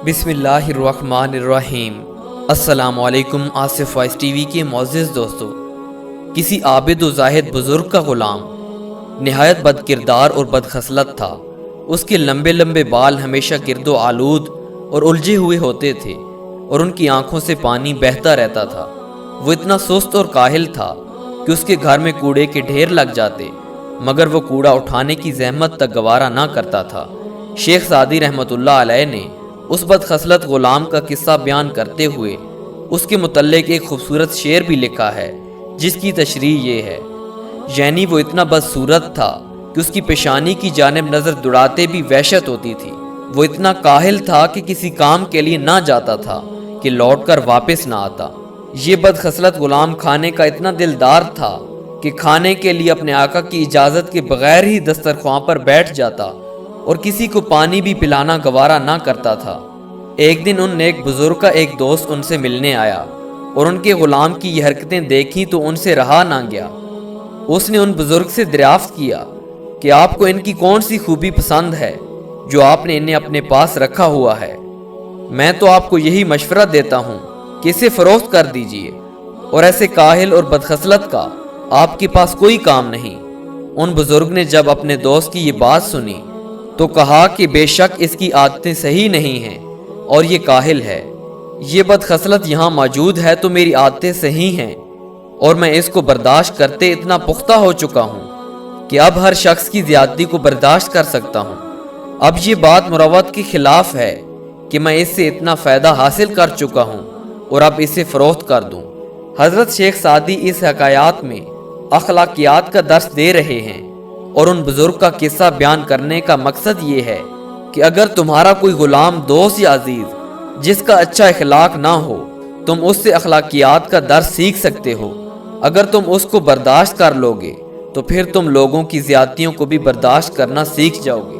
بسم اللہ الرحمن الرحیم۔ السلام علیکم آصف وائس ٹی وی کے معزز دوستو۔ کسی عابد و زاہد بزرگ کا غلام نہایت بد کردار اور بد خصلت تھا۔ اس کے لمبے لمبے بال ہمیشہ گرد و آلود اور الجھے ہوئے ہوتے تھے اور ان کی آنکھوں سے پانی بہتا رہتا تھا۔ وہ اتنا سست اور کاہل تھا کہ اس کے گھر میں کوڑے کے ڈھیر لگ جاتے مگر وہ کوڑا اٹھانے کی زحمت تک گوارا نہ کرتا تھا۔ شیخ سعدی رحمۃ اللہ علیہ نے اس بد خصلت غلام کا قصہ بیان کرتے ہوئے اس کے متعلق ایک خوبصورت شعر بھی لکھا ہے جس کی تشریح یہ ہے، یعنی وہ اتنا بدصورت تھا کہ اس کی پیشانی کی جانب نظر دوڑاتے بھی وحشت ہوتی تھی۔ وہ اتنا کاہل تھا کہ کسی کام کے لیے نہ جاتا تھا کہ لوٹ کر واپس نہ آتا۔ یہ بد خصلت غلام کھانے کا اتنا دلدار تھا کہ کھانے کے لیے اپنے آقا کی اجازت کے بغیر ہی دسترخوان پر بیٹھ جاتا اور کسی کو پانی بھی پلانا گوارا نہ کرتا تھا۔ ایک دن ان نیک بزرگ کا ایک دوست ان سے ملنے آیا اور ان کے غلام کی یہ حرکتیں دیکھیں تو ان سے رہا نہ گیا۔ اس نے ان بزرگ سے دریافت کیا کہ آپ کو ان کی کون سی خوبی پسند ہے جو آپ نے انہیں اپنے پاس رکھا ہوا ہے؟ میں تو آپ کو یہی مشورہ دیتا ہوں کہ اسے فروخت کر دیجئے، اور ایسے کاہل اور بدخصلت کا آپ کے پاس کوئی کام نہیں۔ ان بزرگ نے جب اپنے دوست کی یہ بات سنی تو کہا کہ بے شک اس کی عادتیں صحیح نہیں ہیں اور یہ کاہل ہے۔ یہ بدخصلت یہاں موجود ہے تو میری عادتیں صحیح ہیں اور میں اس کو برداشت کرتے اتنا پختہ ہو چکا ہوں کہ اب ہر شخص کی زیادتی کو برداشت کر سکتا ہوں۔ اب یہ بات مروت کے خلاف ہے کہ میں اس سے اتنا فائدہ حاصل کر چکا ہوں اور اب اسے فروخت کر دوں۔ حضرت شیخ سعدی اس حکایات میں اخلاقیات کا درس دے رہے ہیں اور ان بزرگ کا قصہ بیان کرنے کا مقصد یہ ہے کہ اگر تمہارا کوئی غلام دوست یا عزیز جس کا اچھا اخلاق نہ ہو، تم اس سے اخلاقیات کا درس سیکھ سکتے ہو۔ اگر تم اس کو برداشت کر لوگے تو پھر تم لوگوں کی زیادتیوں کو بھی برداشت کرنا سیکھ جاؤ گے۔